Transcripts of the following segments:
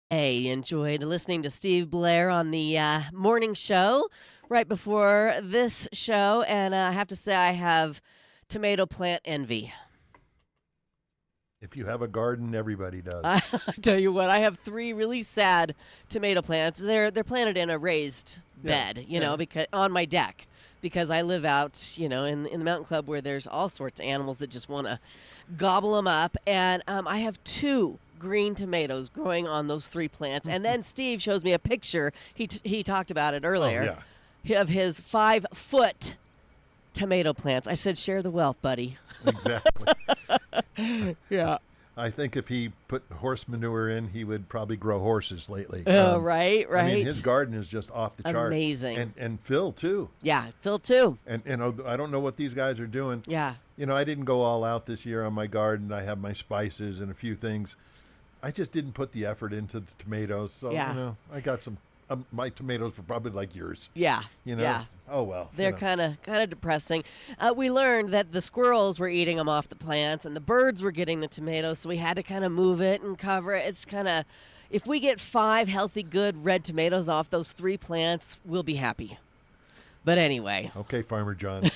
Hey, enjoyed listening to Steve Blair on the morning show right before this show. And I have to say, I have tomato plant envy. If you have a garden, everybody I does. tell you what, I have 3 really sad tomato plants. They're planted in a raised Yeah, bed, yeah. because on my deck. Because I live out, in the mountain club where there's all sorts of animals that just want to gobble them up. And I have 2 green tomatoes growing on those 3 plants. And then Steve shows me a picture. He talked about it earlier. Of his 5-foot tomato plants. I said, share the wealth, buddy. Exactly. Yeah. I think if he put horse manure in, he would probably grow horses lately. Oh, right. I mean, his garden is just off the chart. Amazing. And Phil, too. Yeah, Phil, too. And I don't know what these guys are doing. Yeah. I didn't go all out this year on my garden. I have my spices and a few things. I just didn't put the effort into the tomatoes. So, Yeah. I got some. My tomatoes were probably like yours. Yeah. Yeah. Oh, well. They're kind of depressing. We learned that the squirrels were eating them off the plants and the birds were getting the tomatoes, so we had to kind of move it and cover it. It's kind of, if we get 5 healthy, good red tomatoes off those 3 plants, we'll be happy. But anyway. Okay, Farmer John.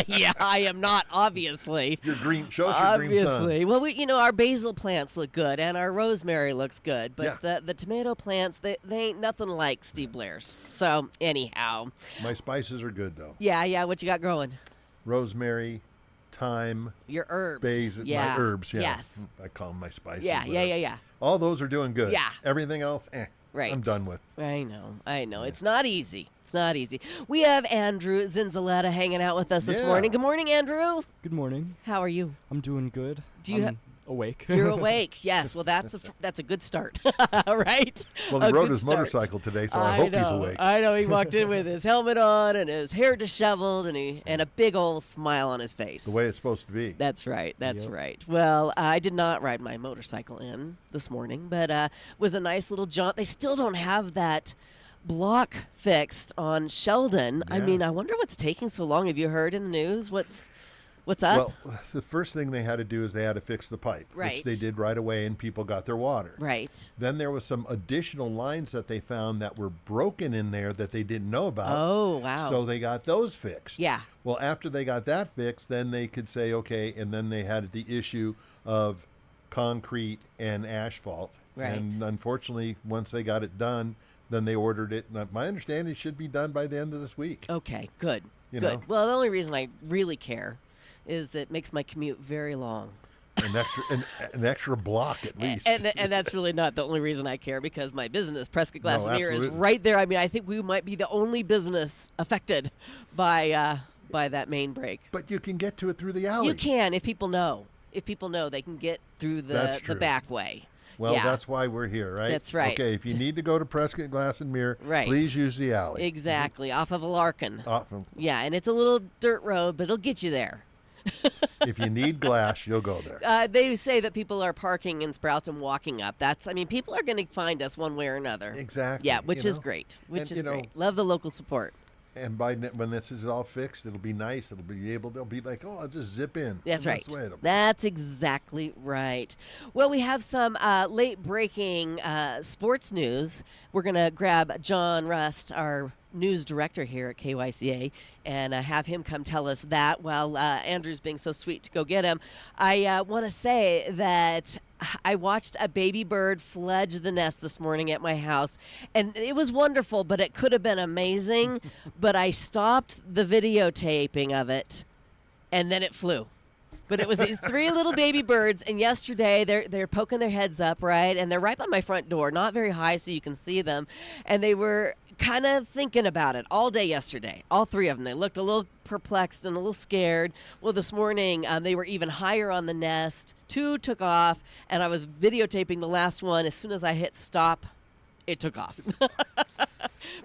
Yeah, I am not, obviously. Your green, show us your green thumb. Obviously. Well, our basil plants look good and our rosemary looks good, but the tomato plants, they ain't nothing like Steve Blair's. So, anyhow. My spices are good, though. Yeah, what you got growing? Rosemary, thyme. Your herbs. Basil, Yeah. my herbs, yeah. Yes. I call them my spices. Yeah. All those are doing good. Yeah. Everything else, Right. I'm done with. I know. Yeah. It's not easy. We have Andrew Zinzaletta hanging out with us this morning. Good morning, Andrew. Good morning. How are you? I'm doing good. I'm awake. You're awake. Yes. Well, that's a good start. Right? Well, he rode his motorcycle today, so I hope he's awake. I know. He walked in with his helmet on and his hair disheveled and a big old smile on his face. The way it's supposed to be. That's right. Yep. Right. Well, I did not ride my motorcycle in this morning, but was a nice little jaunt. They still don't have that block fixed on Sheldon. Yeah. I mean, I wonder what's taking so long. Have you heard in the news what's up? Well, the first thing they had to do is they had to fix the pipe, Right. which they did right away, and people got their water. Right. Then there was some additional lines that they found that were broken in there that they didn't know about. Oh, wow. So they got those fixed. Yeah. Well, after they got that fixed, then they could say, okay, and then they had the issue of concrete and asphalt. Right. And unfortunately, once they got it done, then they ordered it. And my understanding, it should be done by the end of this week. Okay, good. You Good. know? Well, the only reason I really care is it makes my commute very long. An extra block at least. And that's really not the only reason I care, because my business, Prescott Glass and Mirror, is absolutely. right there. I mean, I think we might be the only business affected by that main break. But you can get to it through the alley. You can, if people know. If people know, they can get through That's the true. back way. Well, Yeah. that's why we're here, right? That's right. Okay, if you need to go to Prescott Glass and Mirror, Right. please use the alley. Exactly, off of Alarcon. Often. Yeah, and it's a little dirt road, but it'll get you there. If you need glass, you'll go there. They say that people are parking in Sprouts and walking up. People are going to find us one way or another. Exactly. Yeah, which you is know? great. And, Great. Love the local support. And when this is all fixed, it'll be nice. They'll be like, oh, I'll just zip in. That's and right. sway them. That's exactly right. Well, we have some late breaking sports news. We're going to grab John Rust, our news director here at KYCA, and have him come tell us that while Andrew's being so sweet to go get him. I want to say that I watched a baby bird fledge the nest this morning at my house, and it was wonderful, but it could have been amazing. But I stopped the videotaping of it, and then it flew. But it was these 3 little baby birds, and yesterday they're poking their heads up, right? And they're right by my front door, not very high so you can see them. And they were kind of thinking about it all day yesterday, all 3 of them. They looked a little perplexed and a little scared. Well, this morning they were even higher on the nest. 2 took off, and I was videotaping the last one. As soon as I hit stop, it took off.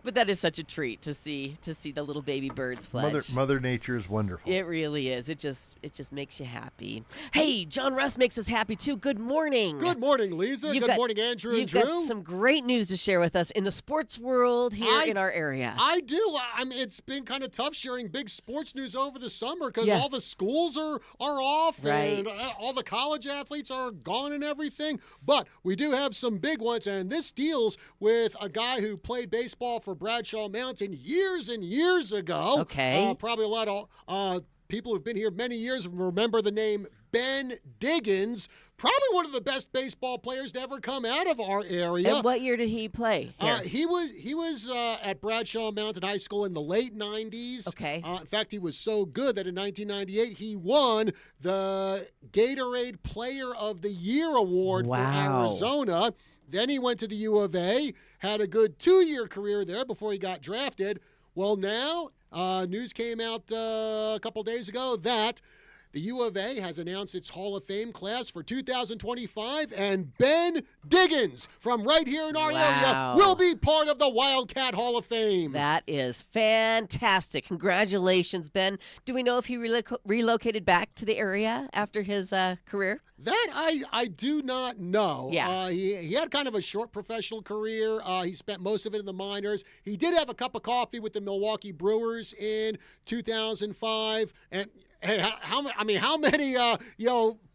But that is such a treat to see the little baby birds fledge. Mother Nature is wonderful. It really is. It just makes you happy. Hey, John Russ makes us happy too. Good morning. Good morning, Leza. Good morning, Andrew and Drew. You've got some great news to share with us in the sports world here in our area. I do. I mean, it's been kind of tough sharing big sports news over the summer because all the schools are off and all the college athletes are gone and everything. But we do have some big ones, and this deals with a guy who played baseball for Bradshaw Mountain years and years ago. Okay. Probably a lot of people who've been here many years remember the name Ben Diggins. Probably one of the best baseball players to ever come out of our area. And what year did he play here? He was at Bradshaw Mountain High School in the late 90s. Okay. In fact, he was so good that in 1998 he won the Gatorade Player of the Year award for Arizona. Then he went to the U of A, had a good 2-year career there before he got drafted. Well, now news came out a couple days ago that the U of A has announced its Hall of Fame class for 2025, and Ben Diggins from right here in our area will be part of the Wildcat Hall of Fame. That is fantastic. Congratulations, Ben. Do we know if he relocated back to the area after his career? That I do not know. Yeah. He had kind of a short professional career. He spent most of it in the minors. He did have a cup of coffee with the Milwaukee Brewers in 2005, and hey, how many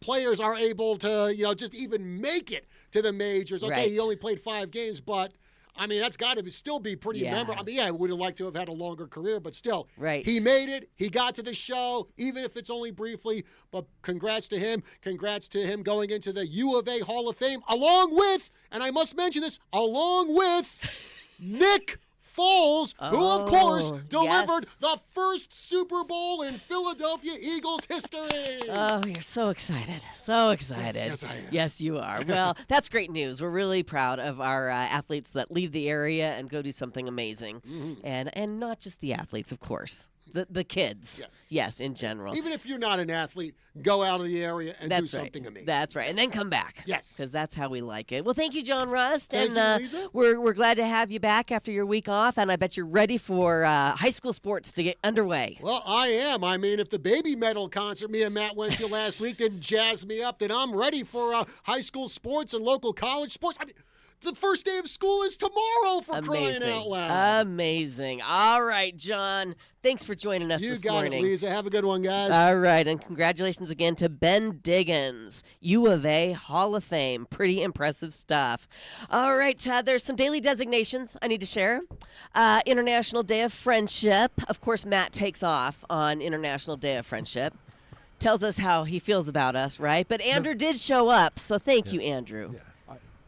players are able to just even make it to the majors? Okay, he only played 5 games, but I mean that's got to still be pretty memorable. I mean, I would have liked to have had a longer career, but still, he made it. He got to the show, even if it's only briefly. But congrats to him. Congrats to him going into the U of A Hall of Fame, along with, and I must mention this, along with Nick Foles, who, of course, delivered the first Super Bowl in Philadelphia Eagles history. Oh, you're so excited. So excited. Yes, I am. Yes, you are. Well, that's great news. We're really proud of our athletes that leave the area and go do something amazing. Mm-hmm. And not just the athletes, of course. The kids. Yes, in general. Even if you're not an athlete, go out of the area and do something amazing. That's right. And then come back. Yes. Because that's how we like it. Well, thank you, John Rust. Thank you, Leza. We're glad to have you back after your week off, and I bet you're ready for high school sports to get underway. Well, I am. I mean, if the baby metal concert me and Matt went to last week didn't jazz me up, then I'm ready for high school sports and local college sports. I mean, the first day of school is tomorrow, for crying out loud. Amazing. All right, John. Thanks for joining us this morning. You got it, Leza. Have a good one, guys. All right, and congratulations again to Ben Diggins, U of A Hall of Fame. Pretty impressive stuff. All right, there's some daily designations I need to share. International Day of Friendship. Of course, Matt takes off on International Day of Friendship. Tells us how he feels about us, right? But Andrew did show up, so thank you, Andrew. Yeah.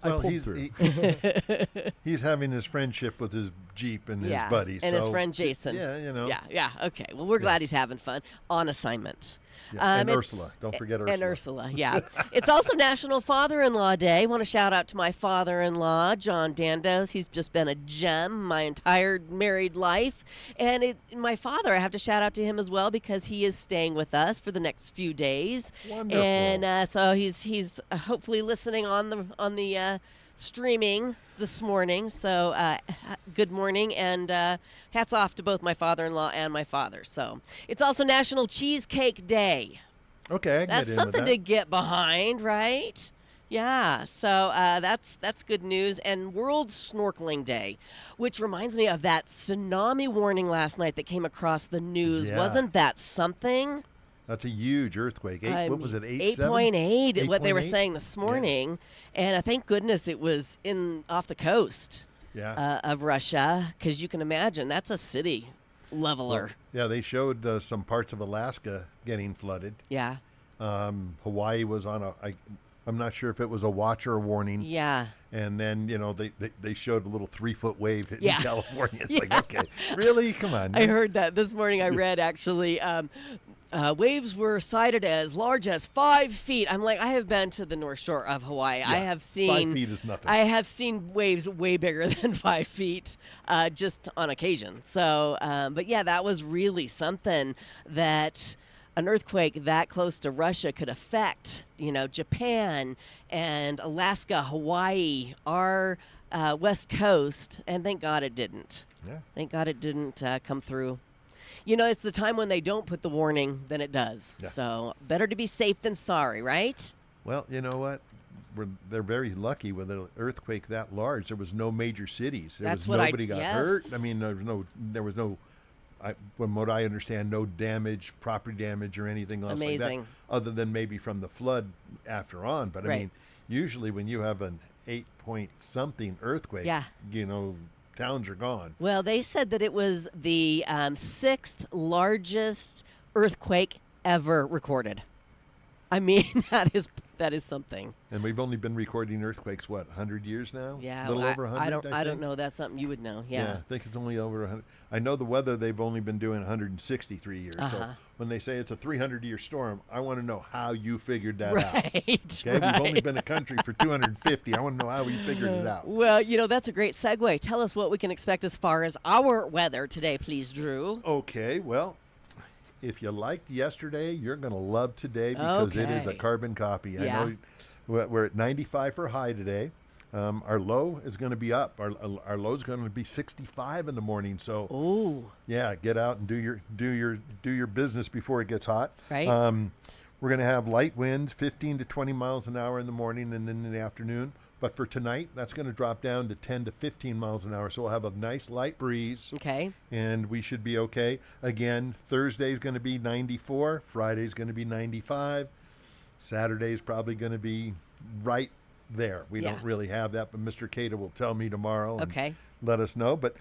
Well, he's having his friendship with his Jeep and his buddies. And his friend Jason. Yeah, Yeah, okay. Well, we're glad he's having fun on assignment. Yeah. And Ursula. Don't forget Ursula. And Ursula, yeah. It's also National Father-in-Law Day. I want to shout out to my father-in-law, John Dandos. He's just been a gem my entire married life. And my father, I have to shout out to him as well because he is staying with us for the next few days. Wonderful. And so he's hopefully listening on the streaming this morning. So good morning, and hats off to both my father-in-law and my father. So it's also National Cheesecake Day. Okay, I can that's get in something with that. to get behind, right? Yeah, so that's good news. And World Snorkeling Day, which reminds me of that tsunami warning last night that came across the news. Yeah. Wasn't that something? That's a huge earthquake. What was it, 8.7? 8.8, what they were 8.8? saying this morning. And thank goodness it was off the coast of Russia, because you can imagine that's a city leveler. Well, yeah, they showed some parts of Alaska getting flooded. Yeah. Hawaii was on I'm not sure if it was a watch or a warning. Yeah. And then, they showed a little 3-foot wave hitting California. It's like, okay, really? Come on. I heard that this morning. I read, actually, waves were cited as large as 5 feet. I'm like, I have been to the North Shore of Hawaii. Yeah, I have seen 5 feet is nothing. I have seen waves way bigger than 5 feet, just on occasion. So, but yeah, that was really something that an earthquake that close to Russia could affect, Japan and Alaska, Hawaii, our West Coast, and thank God it didn't. Yeah. Thank God it didn't come through. You know, it's the time when they don't put the warning than it does. Yeah. So better to be safe than sorry, right? Well, you know what? They're very lucky with an earthquake that large. There was no major cities. That's Nobody got yes. hurt. I mean, there was no, from what I understand, no damage, property damage, or anything else Amazing. like that, other than maybe from the flood after on. But I Right. mean, usually when you have an 8-point something earthquake, Yeah. Towns are gone. Well, they said that it was the sixth largest earthquake ever recorded. I mean, that is something. And we've only been recording earthquakes, 100 years now? Yeah, A little over 100, I don't know. That's something you would know. Yeah. I think it's only over 100. I know the weather, they've only been doing 163 years. So when they say it's a 300-year storm, I want to know how you figured that out. Right. Okay, right. we've only been a country for 250. I want to know how we figured it out. Well, that's a great segue. Tell us what we can expect as far as our weather today, please, Drew. Okay, well, if you liked yesterday, you're going to love today because it is a Okay. carbon copy. Yeah. I know we're at 95 for high today. Our low is going to be up. Our low is going to be 65 in the morning. So, Ooh. yeah, get out and do your business before it gets hot. Right. We're going to have light winds, 15 to 20 miles an hour in the morning and then in the afternoon. But for tonight, that's going to drop down to 10 to 15 miles an hour. So we'll have a nice light breeze. Okay. And we should be okay. Again, Thursday is going to be 94. Friday is going to be 95. Saturday is probably going to be right there. We Yeah. don't really have that, but Mr. Cato will tell me tomorrow and Okay. let us know. But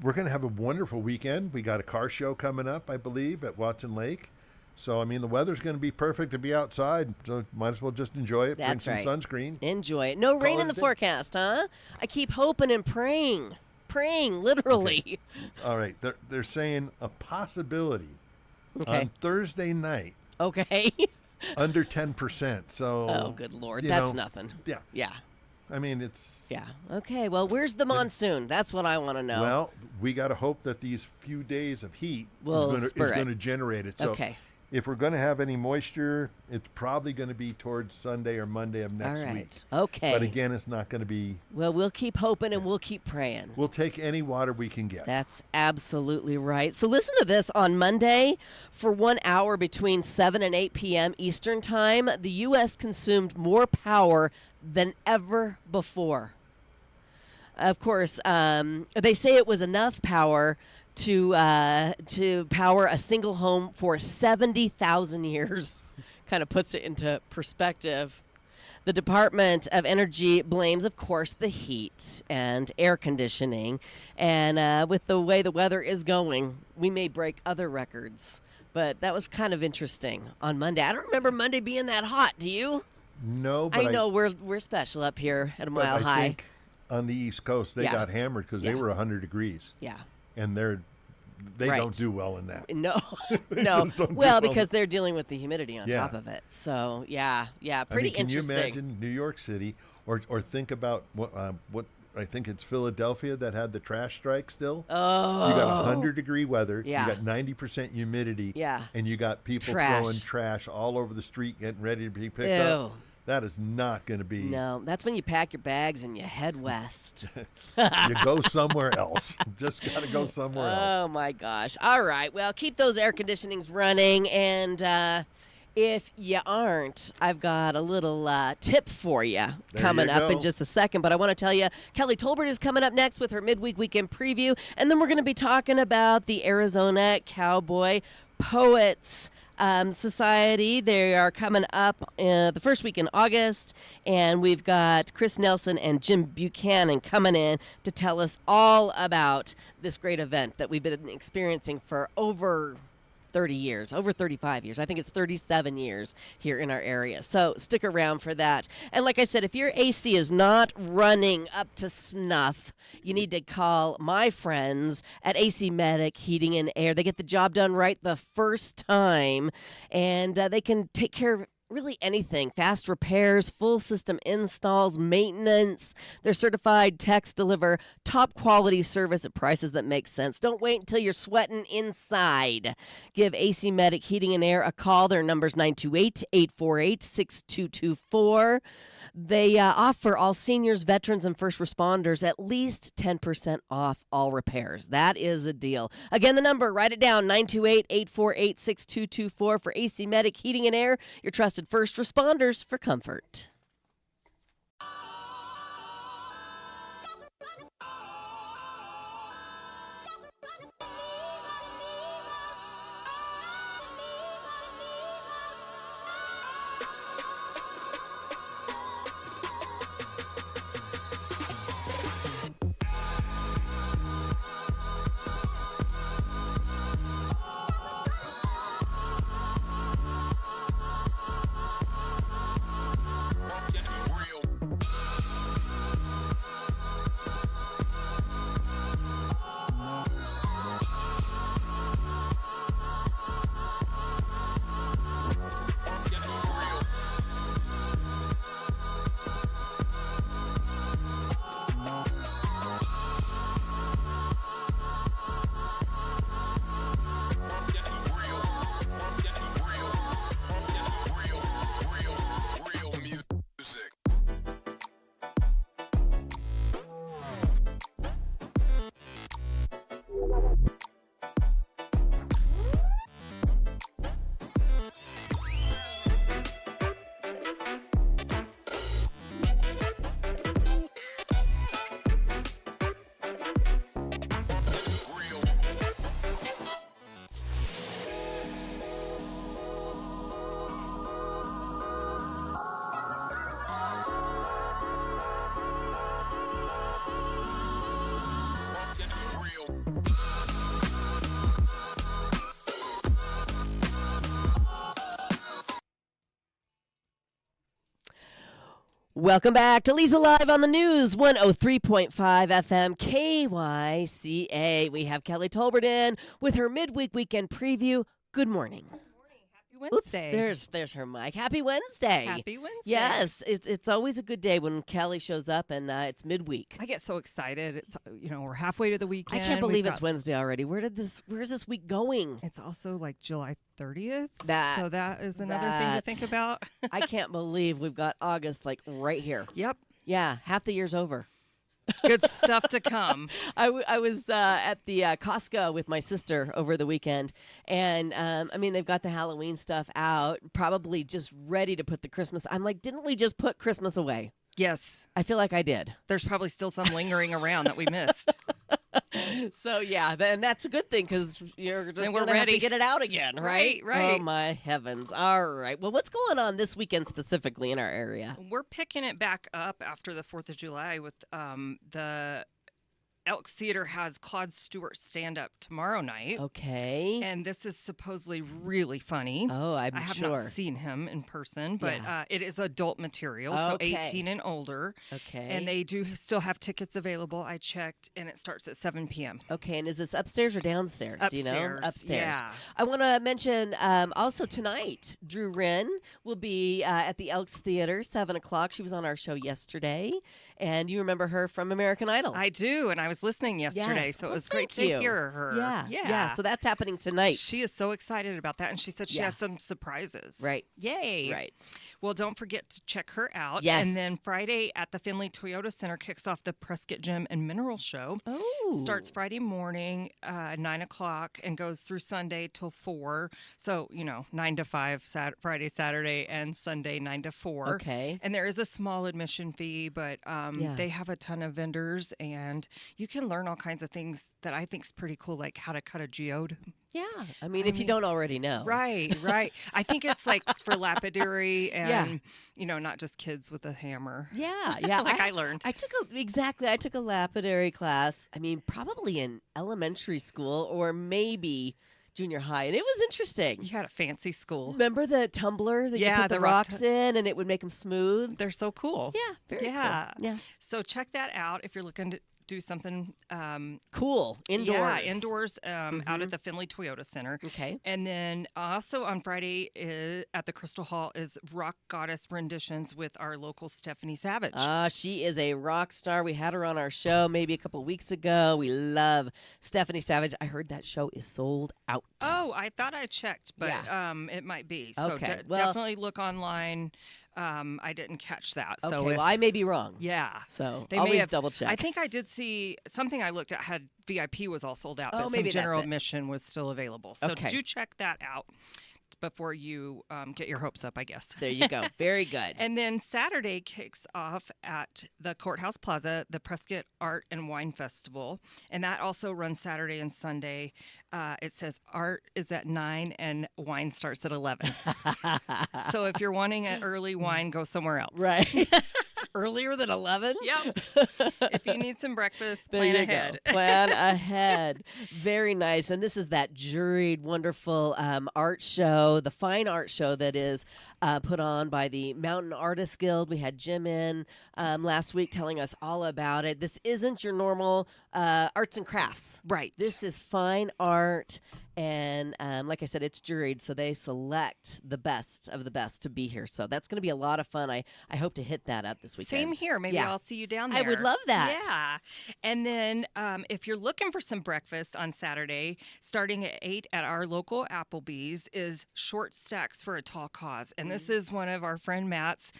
we're going to have a wonderful weekend. We got a car show coming up, I believe, at Watson Lake. So, I mean, the weather's going to be perfect to be outside. So might as well just enjoy it. That's Bring right. some sunscreen. Enjoy it. No rain Call in it the a day. forecast, huh? I keep hoping and praying, literally. All right. They're saying a possibility Okay. on Thursday night Okay. under 10%. So, Oh, good Lord. you That's know, nothing. Yeah. Yeah. I mean, it's. Yeah. Okay. Well, where's the monsoon? That's what I want to know. Well, we got to hope that these few days of heat Will is spur it. going to generate it. So Okay. if we're going to have any moisture, it's probably going to be towards Sunday or Monday of next All right. week. Okay. But again, it's not going to be. Well, we'll keep hoping and we'll keep praying. We'll take any water we can get. That's absolutely right. So listen to this. On Monday, for 1 hour between 7 and 8 p.m. Eastern Time, the U.S. consumed more power than ever before. Of course, they say it was enough power to power a single home for 70,000 years. Kind of puts it into perspective. The Department of Energy blames, of course, the heat and air conditioning. And with the way the weather is going, we may break other records. But that was kind of interesting on Monday. I don't remember Monday being that hot. Do you? No, but I know we're special up here at a but mile I high. think on the East Coast, they Yeah. got hammered because Yeah. they were 100 degrees. Yeah. And they Right. don't do well in that. No, They no. just don't do Well, well. because they're dealing with the humidity on Yeah. top of it. So yeah, I pretty mean, can interesting. you imagine New York City, or think about what I think it's Philadelphia that had the trash strike still. Oh, You got 100-degree weather. Yeah. You got 90% humidity. Yeah. And you got people Trash. throwing trash all over the street, getting ready to be picked Ew. up. That is not going to be. No, that's when you pack your bags and you head west. You go somewhere else. Just got to go somewhere else. Oh my gosh! All right, well, keep those air conditionings running, and if you aren't, I've got a little tip for you There coming you up in go. just a second. But I want to tell you, Kelly Tolbert is coming up next with her midweek weekend preview, and then we're going to be talking about the Arizona Cowboy Poets Society. They are coming up the first week in August, and we've got Chris Nelson and Jim Buchanan coming in to tell us all about this great event that we've been experiencing for over 30 years, over 35 years. I think it's 37 years here in our area. So stick around for that. And like I said, if your AC is not running up to snuff, you need to call my friends at AC Medic Heating and Air. They get the job done right the first time, and they can take care of really anything. Fast repairs, full system installs, maintenance. Their certified techs deliver top quality service at prices that make sense. Don't wait until you're sweating inside. Give AC Medic Heating and Air a call. Their number's 928-848-6224. They offer all seniors, veterans, and first responders at least 10% off all repairs. That is a deal. Again, the number, write it down, 928-848-6224 for AC Medic Heating and Air, your trusted first responders for comfort. Welcome back to Leza Live on the News, 103.5 FM KYCA. We have Kelly Tolbert in with her midweek weekend preview. Good morning. Wednesday. Oops, there's her mic. Happy Wednesday. Happy Wednesday. Yes, it's always a good day when Kelly shows up and it's midweek. I get so excited. It's we're halfway to the weekend. I can't believe it's Wednesday already. Where's this week going? It's also like July 30th. That so that is another thing to think about. I can't believe we've got August like right here. Yep. Yeah, half the year's over. Good stuff to come. I was at the Costco with my sister over the weekend, and they've got the Halloween stuff out, probably just ready to put the Christmas. I'm like, didn't we just put Christmas away? Yes. I feel like I did. There's probably still some lingering around that we missed. So, yeah, then that's a good thing because you're just going to have to get it out again, right? Right. Oh, my heavens. All right. Well, what's going on this weekend specifically in our area? We're picking it back up after the 4th of July with the Elks Theater has Claude Stewart stand-up tomorrow night. Okay. And this is supposedly really funny. Oh, I have sure. not seen him in person, but it is adult material, Okay. so 18 and older. Okay. And they do still have tickets available. I checked, and it starts at 7 p.m. Okay, and is this upstairs or downstairs? Upstairs. Do you know? Upstairs. Yeah. I want to mention also tonight, Drew Wren will be at the Elks Theater, 7 o'clock. She was on our show yesterday, and you remember her from American Idol. I do, and I was listening yesterday, Yes. so Well, it was great thank to you. hear her. Yeah. So that's happening tonight. She is so excited about that, and she said she Yeah. has some surprises. Right. Yay. Right. Well, don't forget to check her out. Yes. And then Friday at the Findlay Toyota Center kicks off the Prescott Gym and Mineral Show. Oh. Starts Friday morning, 9 o'clock, and goes through Sunday till 4. So, 9 to 5, Friday, Saturday, and Sunday, 9 to 4. Okay. And there is a small admission fee, but they have a ton of vendors, and you can learn all kinds of things that I think is pretty cool, like how to cut a geode. Yeah. If you don't already know. Right. I think it's like for lapidary and, not just kids with a hammer. Yeah. Like I learned. I took a lapidary class, probably in elementary school or maybe junior high, and it was interesting. You had a fancy school. Remember the tumbler that you put the rocks in and it would make them smooth? They're so cool. Yeah, very cool. Yeah. So check that out if you're looking to do something Cool. Indoors. Yeah, indoors out at the Findlay Toyota Center. Okay. And then also on Friday at the Crystal Hall is Rock Goddess renditions with our local Stephanie Savage. She is a rock star. We had her on our show maybe a couple weeks ago. We love Stephanie Savage. I heard that show is sold out. Oh, I thought I checked, but Yeah. It might be. So Okay, well- definitely look online. I didn't catch that. Okay, So well, I may be wrong. yeah. So They may always have- double check. I think I did see something I looked at had VIP was all sold out, Oh, but some maybe that's general it. admission was still available. So Okay. do check that out before you get your hopes up, I guess. There you go. Very good. And then Saturday kicks off at the Courthouse Plaza, the Prescott Art and Wine Festival. And that also runs Saturday and Sunday. It says art is at 9 and wine starts at 11. So if you're wanting an early wine, go somewhere else. Right. Earlier than 11? Yep. If you need some breakfast, There plan you ahead. go. Plan ahead. Very nice. And this is that juried, wonderful art show, the fine art show that is put on by the Mountain Artists Guild. We had Jim in last week telling us all about it. This isn't your normal arts and crafts. Right. This is fine art. And like I said, it's juried, so they select the best of the best to be here. So that's going to be a lot of fun. I hope to hit that up this weekend. Same here. Maybe Yeah. I'll see you down I there. would love that. Yeah. And then if you're looking for some breakfast on Saturday, starting at 8 at our local Applebee's is Short Stacks for a Tall Cause. And this is one of our friend Matt's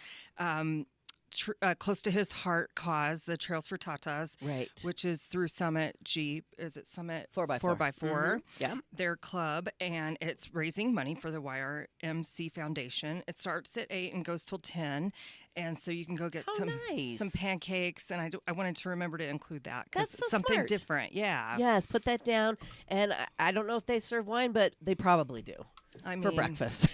close to his heart cause, the Trails for Tatas, Right. which is through Summit Jeep. Is it Summit 4x4. 4x4? Yeah. Their club, and it's raising money for the YRMC Foundation. It starts at 8 and goes till 10. And so you can go get How some nice. pancakes, and I wanted to remember to include that because That's so something smart. different. Yeah. Yes, put that down. And I don't know if they serve wine, but they probably do I mean, for breakfast.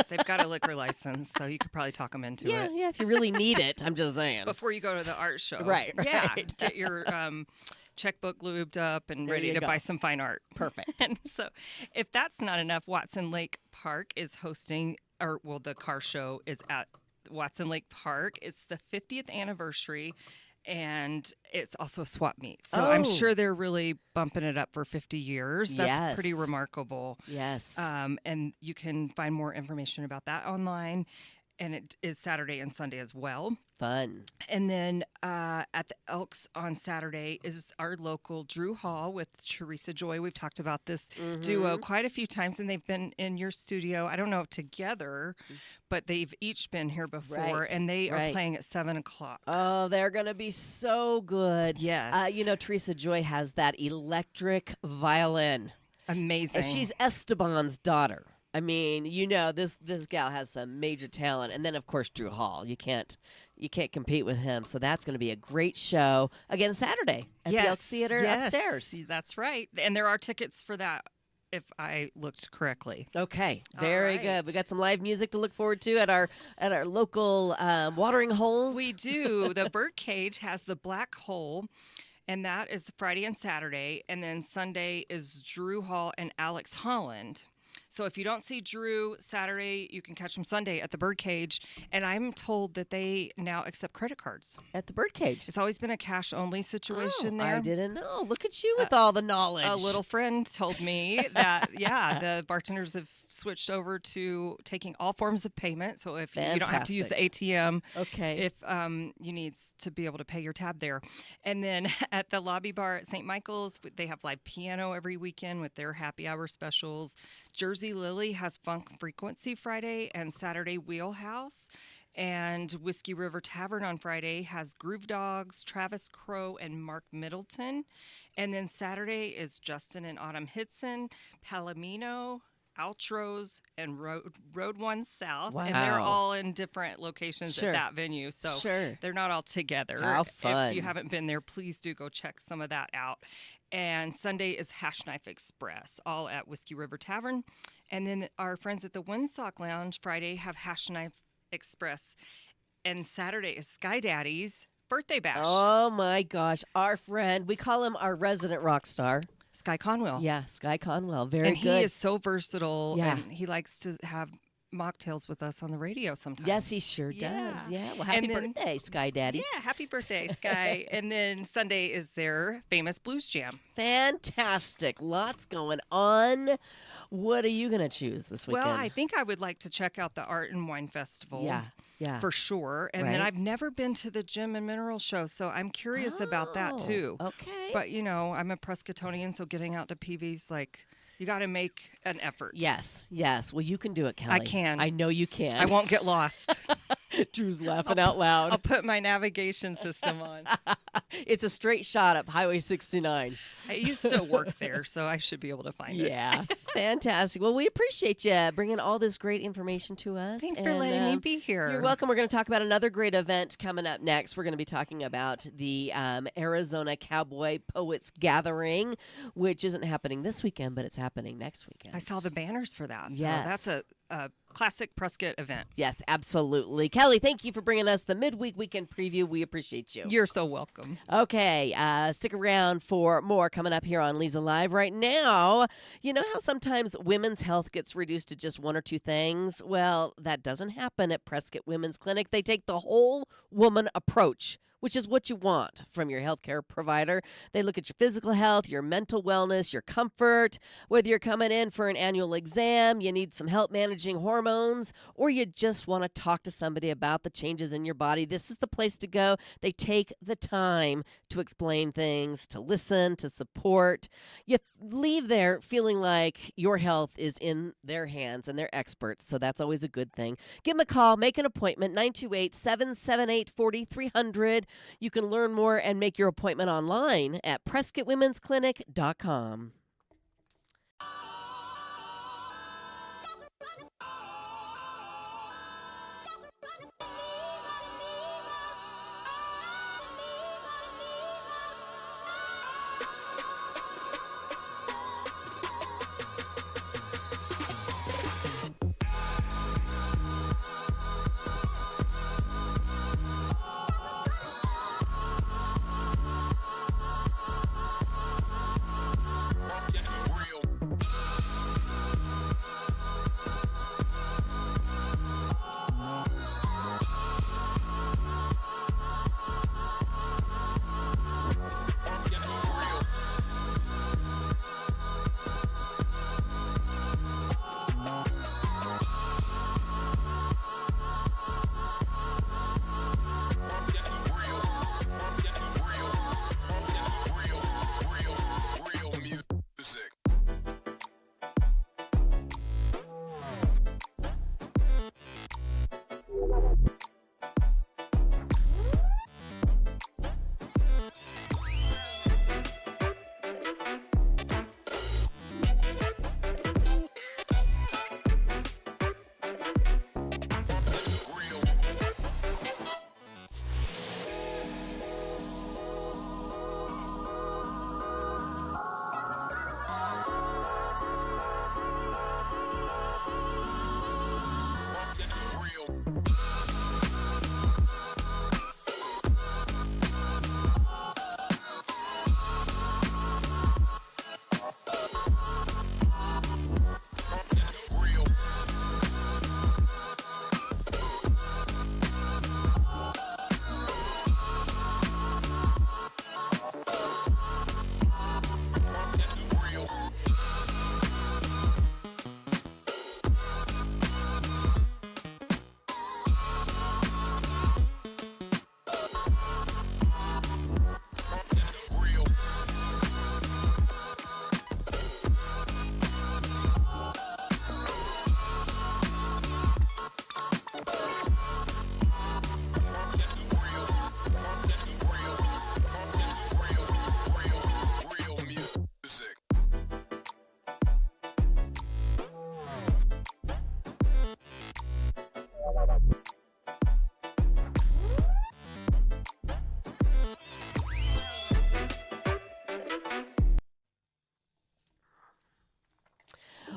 they've got a liquor license, so you could probably talk them into yeah, it. yeah, if you really need it. I'm just saying. Before you go to the art show. Right, Yeah. right. Get your checkbook lubed up and There ready you to go. buy some fine art. Perfect. And so if that's not enough, Watson Lake Park is hosting, the car show is at Watson Lake Park. It's the 50th anniversary, and it's also a swap meet. So I'm Oh. sure they're really bumping it up for 50 years. That's pretty Yes. remarkable. Yes. And you can find more information about that online. And it is Saturday and Sunday as well. Fun. And then at the Elks on Saturday is our local Drew Hall with Teresa Joy. We've talked about this duo quite a few times, and they've been in your studio. I don't know if together, but they've each been here before, Right, and they are right. playing at 7 o'clock. Oh, they're going to be so good. Yes. Teresa Joy has that electric violin. Amazing. And she's Esteban's daughter. I mean, this gal has some major talent, and then of course Drew Hall. You can't compete with him. So that's going to be a great show again Saturday at the Elks Theater upstairs. That's right. And there are tickets for that, if I looked correctly. Okay, All very right. good. We got some live music to look forward to at our local watering holes. We do. The Birdcage has the Black Hole. And that is Friday and Saturday. And then Sunday is Drew Hall and Alex Holland. So if you don't see Drew Saturday, you can catch him Sunday at the Birdcage. And I'm told that they now accept credit cards. at the Birdcage. It's always been a cash-only situation there. I didn't know. Look at you with all the knowledge. A little friend told me that, the bartenders have switched over to taking all forms of payment. So if you don't have to use the ATM, Okay. if you need to be able to pay your tab there. And then at the lobby bar at St. Michael's, they have live piano every weekend with their happy hour specials. Jersey Lily has Funk Frequency Friday and Saturday Wheelhouse. And Whiskey River Tavern on Friday has Groove Dogs, Travis Crow, and Mark Middleton. And then Saturday is Justin and Autumn Hitson, Palomino, Outros, and Road One South. And they're Wow. all in different locations Sure. at that venue. So Sure. they're not all together. How fun. If you haven't been there, please do go check some of that out. And Sunday is Hash Knife Express, all at Whiskey River Tavern. And then our friends at the Windsock Lounge Friday have Hash Knife Express. And Saturday is Sky Daddy's birthday bash. Oh my gosh, our friend, we call him our resident rock star. Sky Conwell. Yeah, Sky Conwell, very and good. he is so versatile, Yeah. and he likes to have mocktails with us on the radio sometimes. Yes, he sure does. Yeah. Yeah. Well, happy And then- birthday, Sky Daddy. Yeah, happy birthday, Sky. And then Sunday is their famous blues jam. Fantastic. Lots going on. What are you going to choose this weekend? Well, I think I would like to check out the Art and Wine Festival. Yeah. For sure. And then Right. I've never been to the Gem and Mineral Show, so I'm curious about that too. Okay. But, I'm a Prescottonian, so getting out to PV's you got to make an effort. Yes. Well, you can do it, Kelly. can. I know you can. I won't get lost. Drew's laughing out loud. I'll put my navigation system on. It's a straight shot up Highway 69. I used to work there, so I should be able to find it. Yeah. Fantastic. Well, we appreciate you bringing all this great information to us. Thanks for And, letting me be here. You're welcome. We're going to talk about another great event coming up next. We're going to be talking about the Arizona Cowboy Poets Gathering, which isn't happening this weekend, but it's happening next weekend. I saw the banners for that. So Yes. that's a classic Prescott event. Yes, absolutely. Kelly, thank you for bringing us the midweek weekend preview. We appreciate you. You're so welcome. Okay, stick around for more coming up here on Leza Live. Right now, you know how sometimes women's health gets reduced to just one or two things? Well, that doesn't happen at Prescott Women's Clinic. They take the whole woman approach, which is what you want from your healthcare provider. They look at your physical health, your mental wellness, your comfort, whether you're coming in for an annual exam, you need some help managing hormones, or you just want to talk to somebody about the changes in your body. This is the place to go. They take the time to explain things, to listen, to support. You leave there feeling like your health is in their hands and they're experts, so that's always a good thing. Give them a call, make an appointment, 928-778-4300. You can learn more and make your appointment online at PrescottWomen'sClinic.com.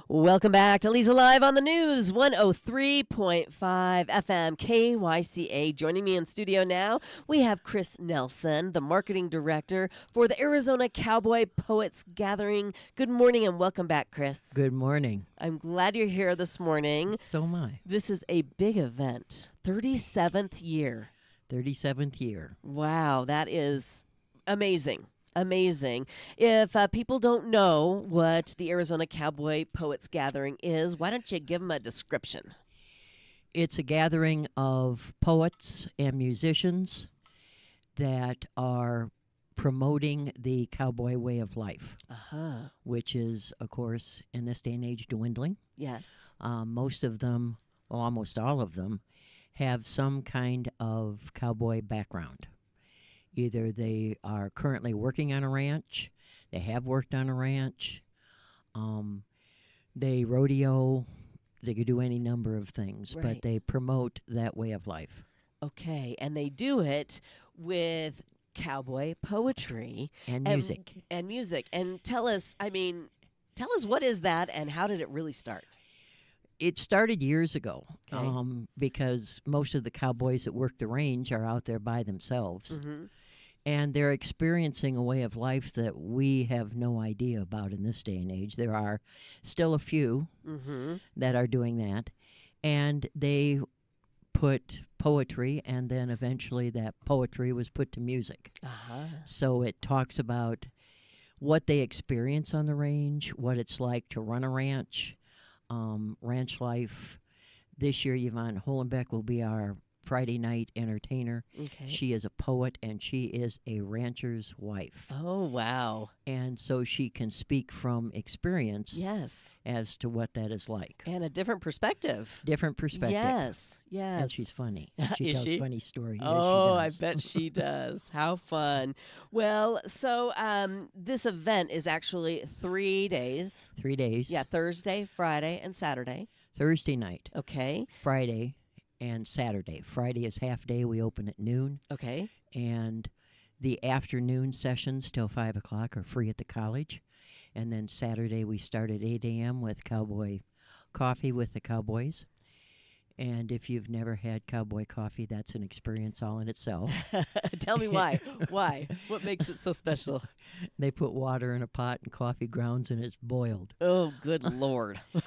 Welcome back to Leza Live on the News, 103.5 FM KYCA. Joining me in studio now, we have Chris Nelson, the marketing director for the Arizona Cowboy Poets Gathering. Good morning and welcome back, Chris. Good morning. I'm glad you're here this morning. So am I. This is a big event, 37th year. 37th year. Wow, that is amazing. Amazing. If people don't know what the Arizona Cowboy Poets Gathering is, why don't you give them a description? It's a gathering of poets and musicians that are promoting the cowboy way of life, which is, of course, in this day and age, dwindling. Yes. Most of them, well, almost all of them, have some kind of cowboy background. Either they are currently working on a ranch, they have worked on a ranch, they rodeo, they could do any number of things, Right. but they promote that way of life. Okay, and they do it with cowboy poetry And music. And music. And tell us what is that and how did it really start? It started years ago, Okay. because most of the cowboys that work the range are out there by themselves. Mm-hmm. And they're experiencing a way of life that we have no idea about in this day and age. There are still a few that are doing that. And they put poetry, and then eventually that poetry was put to music. So it talks about what they experience on the range, what it's like to run a ranch, ranch life. This year, Yvonne Holenbeck will be our Friday night entertainer. Okay. She is a poet, and she is a rancher's wife. Oh, wow. And so she can speak from experience Yes. as to what that is like. And a different perspective. Different perspective. Yes. Yes. And she's funny. She Is tells she? funny stories. Yes, Oh, she I does. bet she does. How fun. Well, so this event is actually 3 days. 3 days. Yeah, Thursday, Friday, and Saturday. Thursday night, Okay. Friday, and Saturday. Friday is half day. We open at noon. Okay. And the afternoon sessions till 5 o'clock are free at the college. And then Saturday we start at 8 a.m. with cowboy coffee with the cowboys. And if you've never had cowboy coffee, that's an experience all in itself. Tell me why. Why? What makes it so special? They put water in a pot and coffee grounds, and it's boiled. Oh, good Lord. So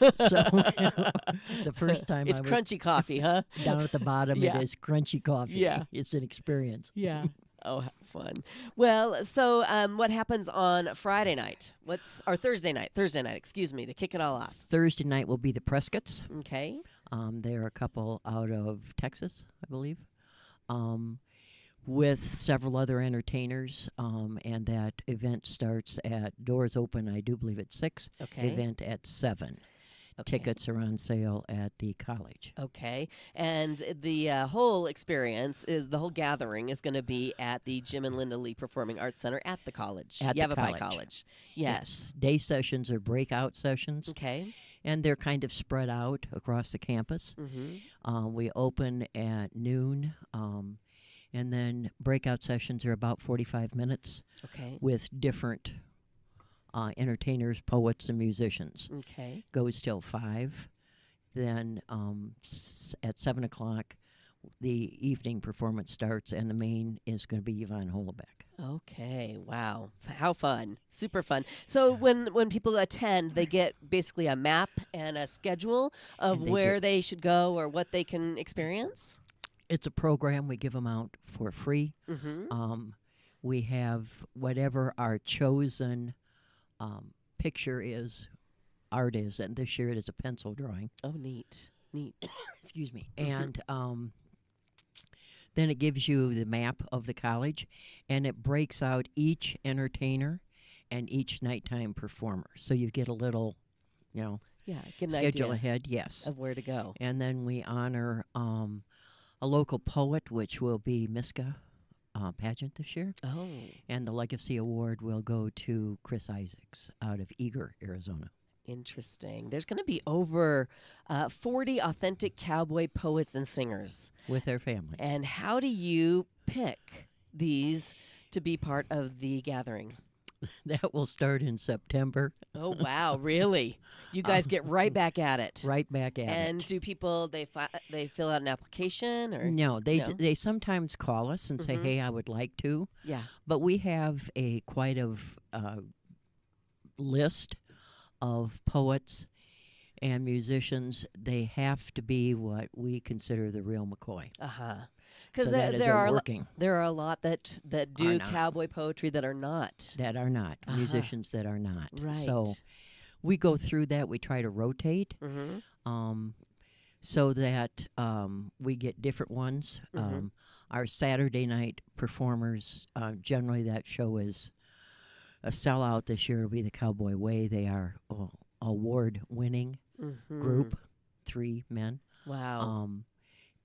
the first time It's I was crunchy coffee, huh? down at the bottom, Yeah. it is crunchy coffee. Yeah. It's an experience. Yeah. Oh, fun. Well, so what happens on Friday night? Or Thursday night? Thursday night, excuse me, to kick it all off. Thursday night will be the Prescotts. Okay. They're a couple out of Texas, I believe, with several other entertainers. And that event starts at doors open, I do believe, at 6. Okay. Event at 7. Okay. Tickets are on sale at the college. Okay. And the whole experience the whole gathering is going to be at the Jim and Linda Lee Performing Arts Center at the college. At the Yavapai college. College. Yes. Day sessions are breakout sessions, Okay. and they're kind of spread out across the campus. Mm-hmm. We open at noon, and then breakout sessions are about 45 minutes Okay. with different entertainers, poets, and musicians. Okay. Goes till 5. Then at 7 o'clock, the evening performance starts, and the main is going to be Yvonne Holenbeck. Okay. Wow. How fun. Super fun. So when people attend, they get basically a map and a schedule of And they where get- they should go or what they can experience? It's a program we give them out for free. Mm-hmm. We have whatever our chosen picture is, art is, and this year it is a pencil drawing. Oh, neat. Neat. Excuse me. And then it gives you the map of the college, and it breaks out each entertainer and each nighttime performer. So you get a little, Yeah. Get an schedule idea ahead. Yes. of where to go. And then we honor a local poet, which will be Miska Pageant this year. Oh. And the Legacy Award will go to Chris Isaacs out of Eager, Arizona. Interesting. There's going to be over 40 authentic cowboy poets and singers. With their families. And how do you pick these to be part of the gathering? That will start in September. Oh wow, really? You guys get right back at it. Right back at And it. do people they fill out an application or No, they no? they sometimes call us and say, Mhm. "Hey, I would like to," Yeah. but we have a quite of list of poets and musicians. They have to be what we consider the real McCoy. Uh-huh. Because So that is there a are working there are a lot that do not. cowboy poetry that are not. that are not Uh-huh. musicians that are not. Right. So we go through that. We try to rotate. Mm-hmm. So that we get different ones. Mhm. Our Saturday night performers, generally that show is a sellout. This year will be the Cowboy Way. They are award-winning Mm-hmm. group, 3 men. Wow.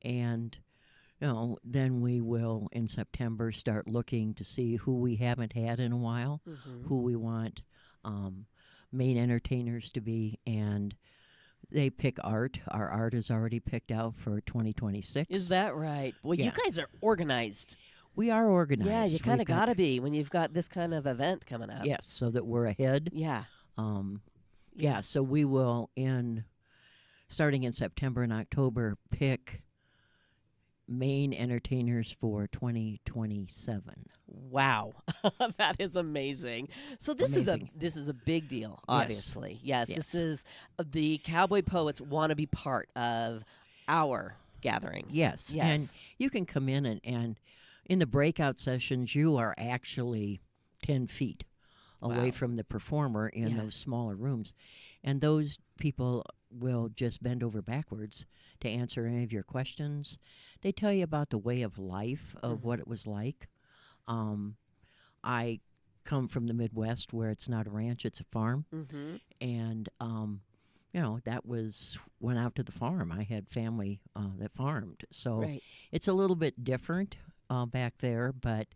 And then we will in September start looking to see who we haven't had in a while, Mm-hmm. who we want main entertainers to be, and they pick art. Our art is already picked out for 2026. Is that right? Well, you Yeah. guys are organized. We are organized. Yeah, you kind of We've got- got to be when you've got this kind of event coming up. Yes, so that we're ahead. Yeah. Yeah, so Yes. we will starting in September and October pick main entertainers for 2027. Wow, that is amazing. So this Amazing. is a big deal, obviously. Yes, Yes. this is the Cowboy Poets want to be part of our gathering. Yes, Yes. and you can come in and in the breakout sessions you are actually 10 feet away Wow. from the performer in Yeah. those smaller rooms, and those people will just bend over backwards to answer any of your questions. They tell you about the way of life of what it was like. I come from the Midwest where it's not a ranch, it's a farm. Mm-hmm. And, that went out to the farm. I had family that farmed. So Right. it's a little bit different back there, but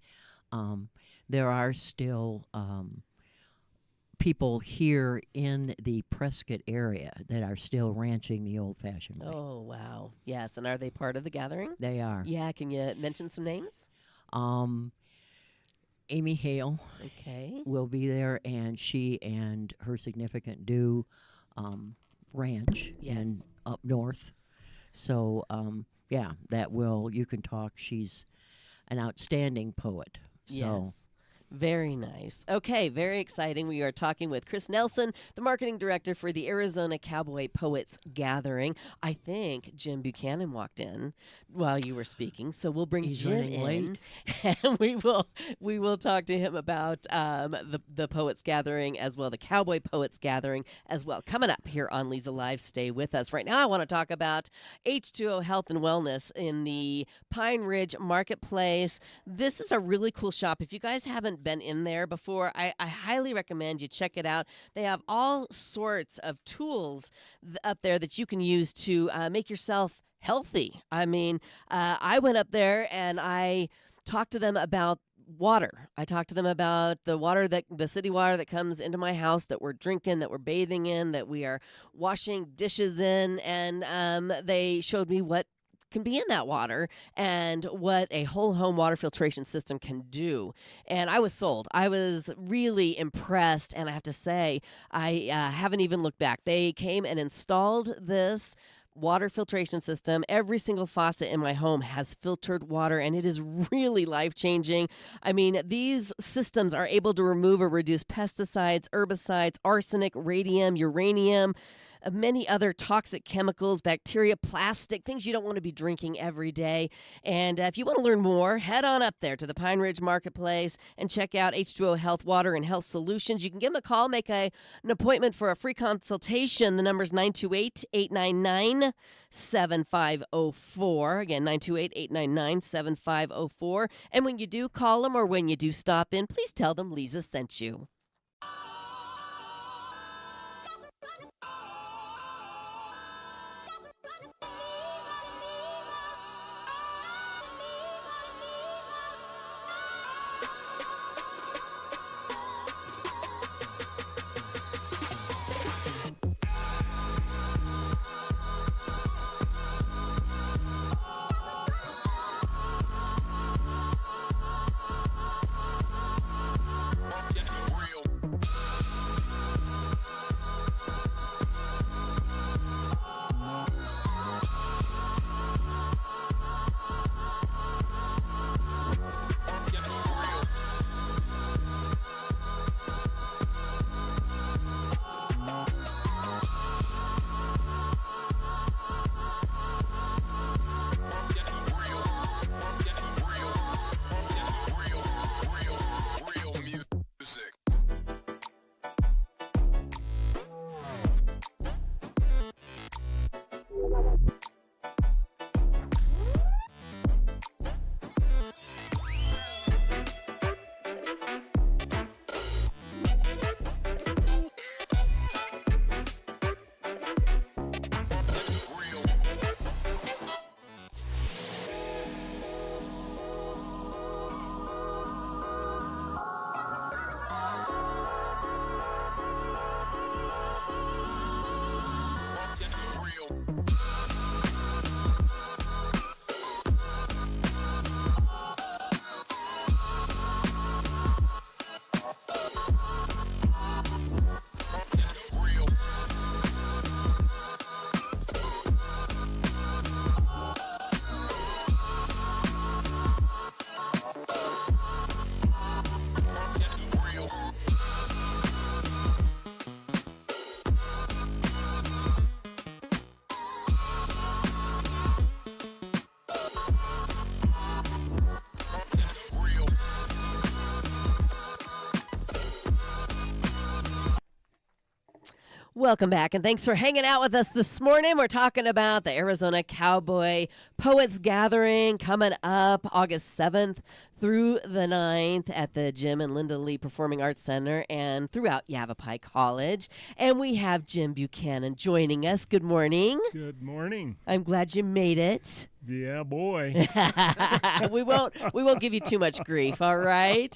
there are still people here in the Prescott area that are still ranching the old-fashioned way. Oh wow. Yes, and are they part of the gathering? They are. Yeah. Can you mention some names? Amy Hale Okay. will be there, and she and her significant do ranch Yes. up north. So, you can talk. She's an outstanding poet. So, Yes. Very nice. Okay, very exciting. We are talking with Chris Nelson, the marketing director for the Arizona Cowboy Poets Gathering. I think Jim Buchanan walked in while you were speaking, so we'll bring He's Jim running in, late. and we will talk to him about the Poets Gathering as well, the Cowboy Poets Gathering as well. Coming up here on Leza Live, stay with us. Right now, I want to talk about H2O Health and Wellness in the Pine Ridge Marketplace. This is a really cool shop. If you guys haven't been in there before, I highly recommend you check it out. They have all sorts of tools up there that you can use to make yourself healthy. I mean, I went up there and I talked to them about water. I talked to them about the city water that comes into my house that we're drinking, that we're bathing in, that we are washing dishes in, and they showed me what can be in that water and what a whole home water filtration system can do. And I was sold. I was really impressed, and I have to say, I haven't even looked back. They came and installed this water filtration system. Every single faucet in my home has filtered water, and it is really life-changing. I mean, these systems are able to remove or reduce pesticides, herbicides, arsenic, radium, uranium, many other toxic chemicals, bacteria, plastic, things you don't want to be drinking every day. And if you want to learn more, head on up there to the Pine Ridge Marketplace and check out H2O Health Water and Health Solutions. You can give them a call, make an appointment for a free consultation. The number is 928-899-7504. Again, 928-899-7504. And when you do call them or when you do stop in, please tell them Leza sent you. Welcome back, and thanks for hanging out with us this morning. We're talking about the Arizona Cowboy Poets Gathering coming up August 7th through the 9th at the Jim and Linda Lee Performing Arts Center and throughout Yavapai College. And we have Jim Buchanan joining us. Good morning. Good morning. I'm glad you made it. Yeah, boy. we won't give you too much grief, all right?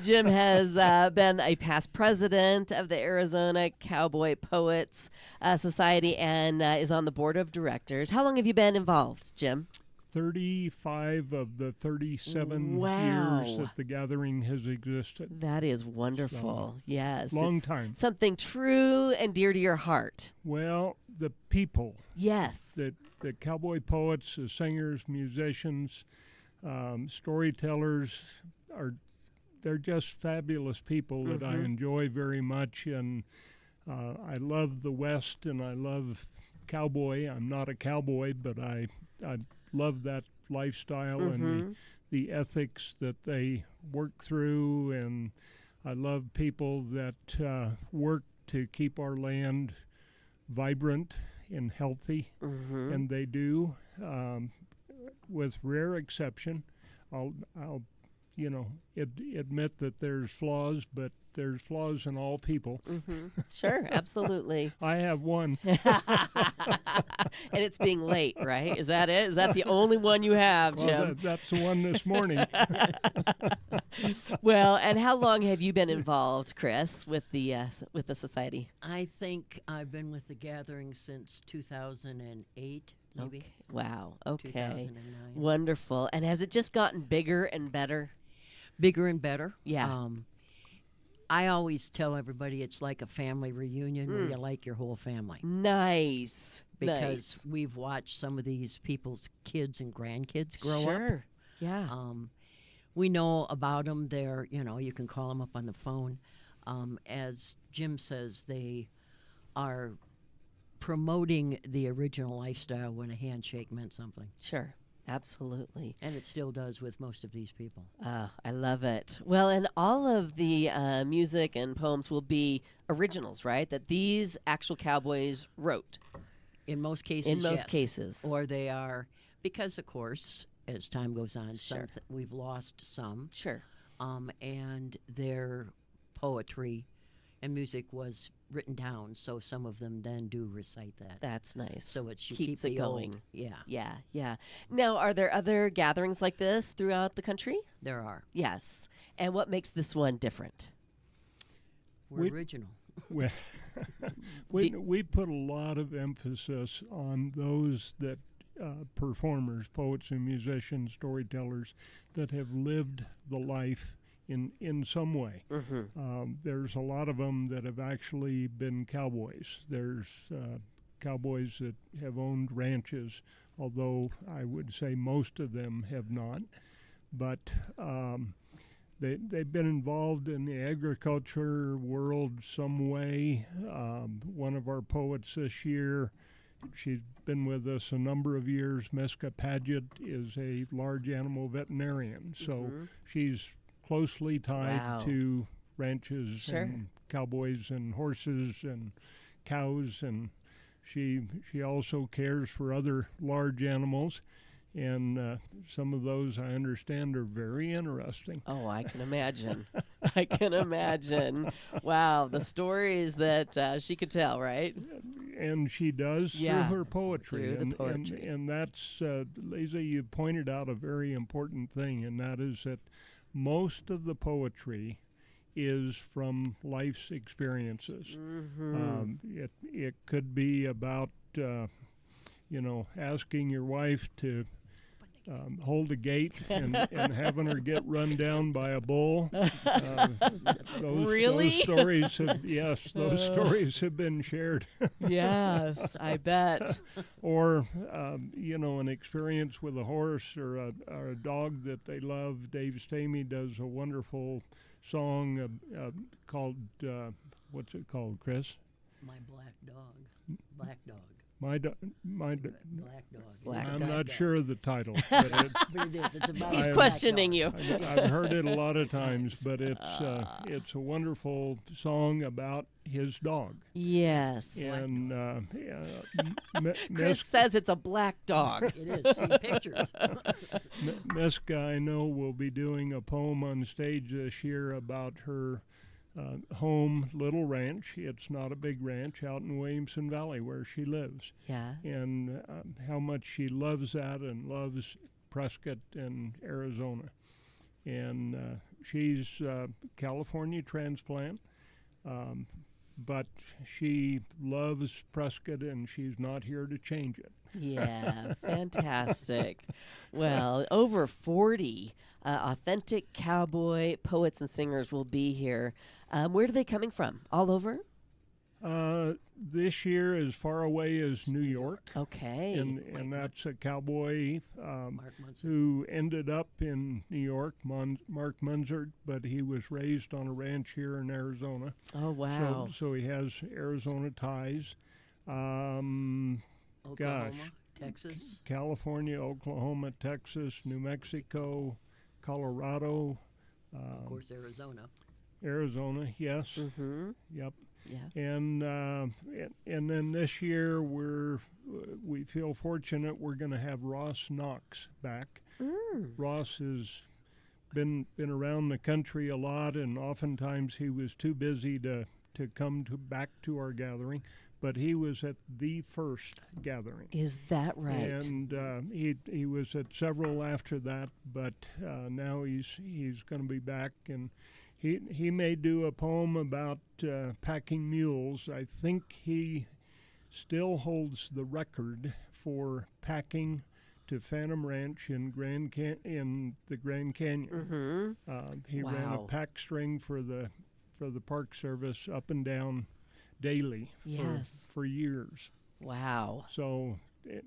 Jim has been a past president of the Arizona Cowboy Poets Society and is on the board of directors. How long have you been involved, Jim? 35 of the 37 Wow. years that the gathering has existed. That is wonderful. Yes. Long it's time. Something true and dear to your heart. Well, the people, Yes. the cowboy poets, the singers, musicians, storytellers, they're just fabulous people that I enjoy very much. And I love the West and I love cowboy. I'm not a cowboy, but I love that lifestyle and the ethics that they work through, and I love people that work to keep our land vibrant and healthy, and they do, with rare exception. I'll admit that there's flaws, but there's flaws in all people. Sure, absolutely. I have one. And it's being late, right? Is that it? Is that the only one you have, Jim? Well, that's the one this morning. Well, and how long have you been involved, Chris, with the society? I think I've been with the gathering since 2008, maybe. Okay. Wow. Okay. 2009. Wonderful. And has it just gotten bigger and better? Bigger and better. Yeah. I always tell everybody it's like a family reunion where you like your whole family. Nice. Because we've watched some of these people's kids and grandkids grow up. Sure. Yeah. We know about them. They're, you can call them up on the phone. As Jim says, they are promoting the original lifestyle when a handshake meant something. Sure. Absolutely. And it still does with most of these people. I love it. Well, and all of the music and poems will be originals, right? That these actual cowboys wrote. In most cases, In most yes. cases. Or they are, because, of course, as time goes on, Sure. we've lost some. Sure. And their poetry and music was written down, so some of them then do recite that. That's nice. So it's you keeps keep it the old- going. Yeah, Yeah. Now, are there other gatherings like this throughout the country? there are. Yes. And what makes this one different? We're We- original. Well, we put a lot of emphasis on those that performers, poets and musicians, storytellers that have lived the life in some way. There's a lot of them that have actually been cowboys. There's cowboys that have owned ranches, although I would say most of them have not. But they've been involved in the agriculture world some way. One of our poets this year, she's been with us a number of years, Meska Paget, is a large animal veterinarian. So she's closely tied Wow. to ranches Sure. and cowboys and horses and cows, and she also cares for other large animals. And some of those, I understand, are very interesting. Oh, I can imagine. I can imagine. Wow, the stories that she could tell, right? And she does Yeah, through her poetry. through the and, poetry. And that's, Leza, you pointed out a very important thing, and that is that most of the poetry is from life's experiences. It could be about, asking your wife to hold a gate and having her get run down by a bull. Really? Those stories have, yes, those stories have been shared. Yes, I bet. Or, an experience with a horse or a dog that they love. Dave Stamey does a wonderful song called, what's it called, Chris? My black dog. Black dog. My Black dog. Black I'm dog. not sure of the title, but But it is. It's about He's a black questioning dog. you. I've heard it a lot of times. But it's a wonderful song about his dog. Yes. And Chris Miss says it's a black dog. It is. See pictures. Miska, I know, will be doing a poem on stage this year about her home little ranch. It's not a big ranch out in Williamson Valley where she lives, Yeah. and how much she loves that and loves Prescott and Arizona. And she's California transplant, but she loves Prescott and she's not here to change it. Yeah, fantastic. Well, over 40 authentic cowboy poets and singers will be here. Where are they coming from? All over? This year, as far away as New York, Okay. and that's a cowboy Mark Munson. who ended up in New York, Mark Munzert, but he was raised on a ranch here in Arizona. Oh, wow. So he has Arizona ties. Oklahoma, Gosh. Texas. California, Oklahoma, Texas, New Mexico, Colorado, Of course, Arizona. Arizona, yes. Mm-hmm. Yep. Yeah. And then this year we feel fortunate we're going to have Ross Knox back. Ross has been around the country a lot, and oftentimes he was too busy to come back to our gathering, but he was at the first gathering. Is that right? And he was at several after that, but now he's going to be back, and he may do a poem about packing mules. I think he still holds the record for packing to Phantom Ranch in in the Grand Canyon. Mm-hmm. He ran a Wow. pack string for the Park Service up and down daily Yes. for years. Wow. So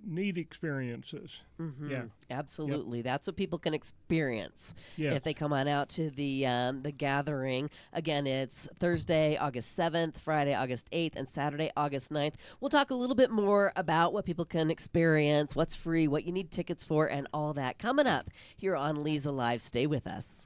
neat experiences. Mm-hmm. Yeah. Absolutely. That's what people can experience Yeah. if they come on out to the gathering. Again, it's Thursday, August 7th, Friday, August 8th, and Saturday, August 9th. We'll talk a little bit more about what people can experience, what's free, what you need tickets for, and all that coming up here on Leza Live. Stay with us.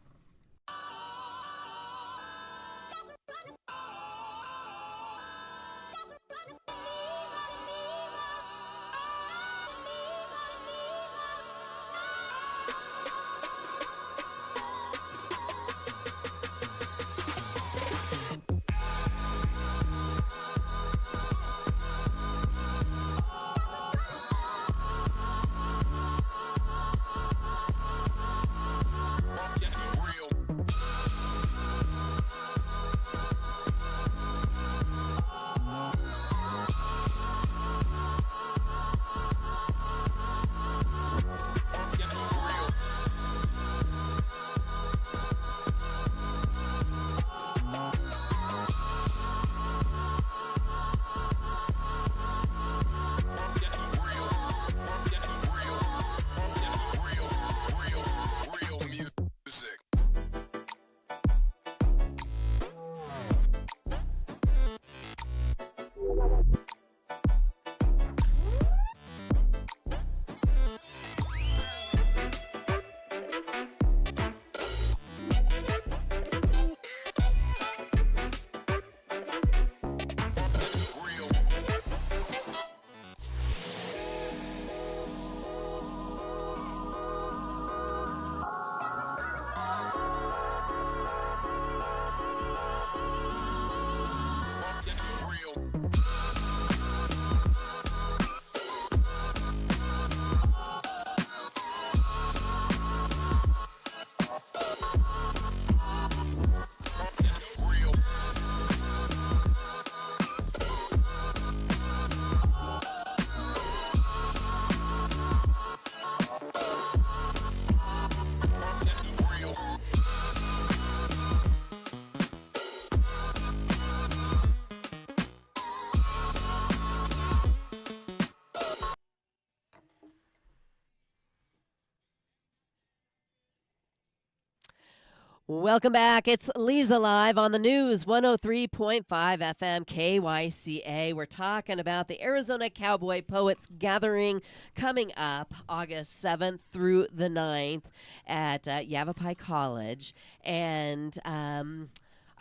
Welcome back. It's Leza live on the news, 103.5 FM KYCA. We're talking about the Arizona Cowboy Poets Gathering coming up August 7th through the 9th at Yavapai College. And I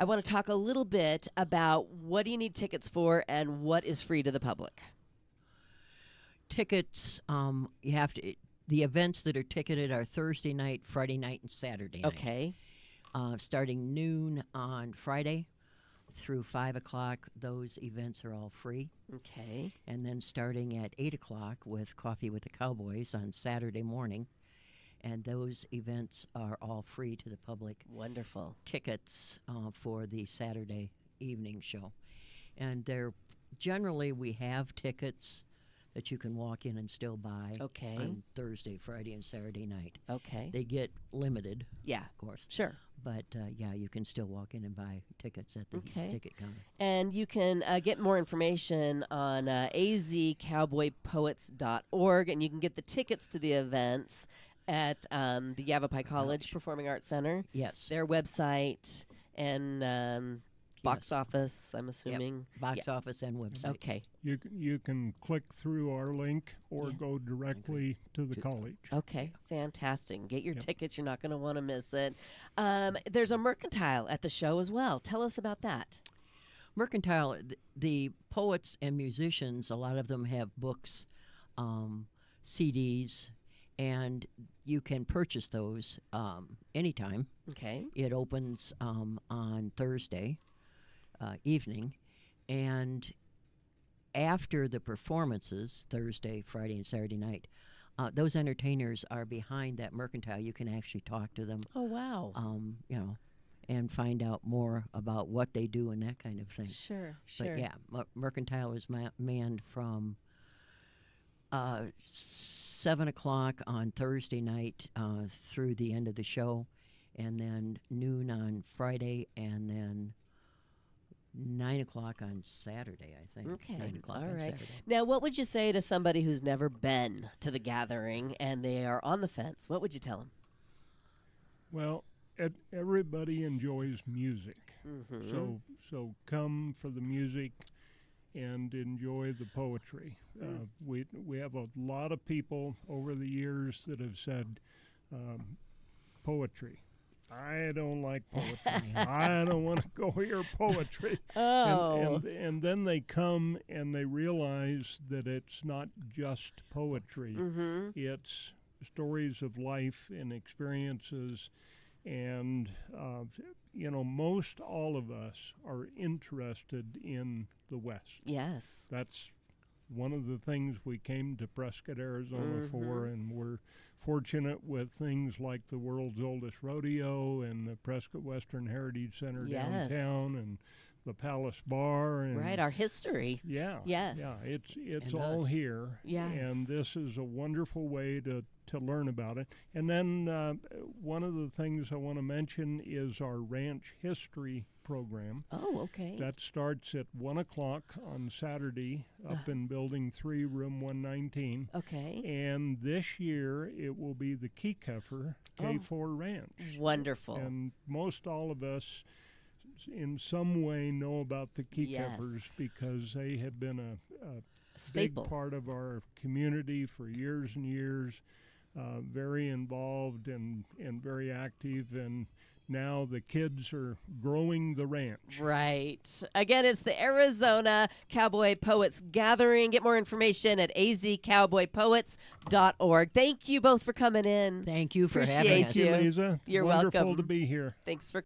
want to talk a little bit about what do you need tickets for and what is free to the public. Tickets, you have to. The events that are ticketed are Thursday night, Friday night, and Saturday night. Okay. Starting noon on Friday through 5 o'clock, those events are all free. Okay. And then starting at 8 o'clock with Coffee with the Cowboys on Saturday morning. And those events are all free to the public. Wonderful. Tickets for the Saturday evening show. And they're generally, we have tickets that you can walk in and still buy Okay. on Thursday, Friday, and Saturday night. Okay. They get limited, Yeah. of course. Sure. But, yeah, you can still walk in and buy tickets at the Okay. ticket counter. And you can get more information on azcowboypoets.org, and you can get the tickets to the events at the Yavapai College Performing Arts Center, Yes. their website, and box office, I'm assuming. Box office and website. Okay. You can click through our link or Yeah. go directly to the college. Okay, fantastic. Get your Yep. tickets. You're not going to want to miss it. There's a mercantile at the show as well. Tell us about that. Mercantile, the poets and musicians, a lot of them have books, CDs, and you can purchase those anytime. Okay. It opens on Thursday evening, and after the performances, Thursday, Friday, and Saturday night, those entertainers are behind that mercantile. You can actually talk to them, Oh, wow. and find out more about what they do and that kind of thing. Sure. But yeah, mercantile is manned from 7 o'clock on Thursday night through the end of the show, and then noon on Friday, and then 9 o'clock on Saturday, I think. Okay, 9 o'clock all on right. Saturday. Now, what would you say to somebody who's never been to the gathering and they are on the fence? What would you tell them? Well, everybody enjoys music, so come for the music and enjoy the poetry. We have a lot of people over the years that have said poetry. I don't like poetry. I don't want to go hear poetry. Oh. And then they come and they realize that it's not just poetry. It's stories of life and experiences. And, most all of us are interested in the West. Yes. That's one of the things we came to Prescott, Arizona for, and we're fortunate with things like the world's oldest rodeo and the Prescott Western Heritage Center Yes. downtown and the Palace Bar. And Right, our history. Yeah. Yes. Yeah, it's And all us. here. Yes. And this is a wonderful way to learn about it. And then one of the things I want to mention is our ranch history program. Oh, okay. That starts at 1 o'clock on Saturday up in Building 3, Room 119. Okay. And this year it will be the Keycuffer K4 Ranch. Wonderful. And most all of us in some way know about the Keycuffers Yes. because they have been a Staple. big part of our community for years and years, very involved and very active, and now the kids are growing the ranch. Right. Again, it's the Arizona Cowboy Poets Gathering. Get more information at azcowboypoets.org. Thank you both for coming in. Thank you for Appreciate having Thank us. you, you. Lisa. You're Wonderful welcome. to be here. Thanks for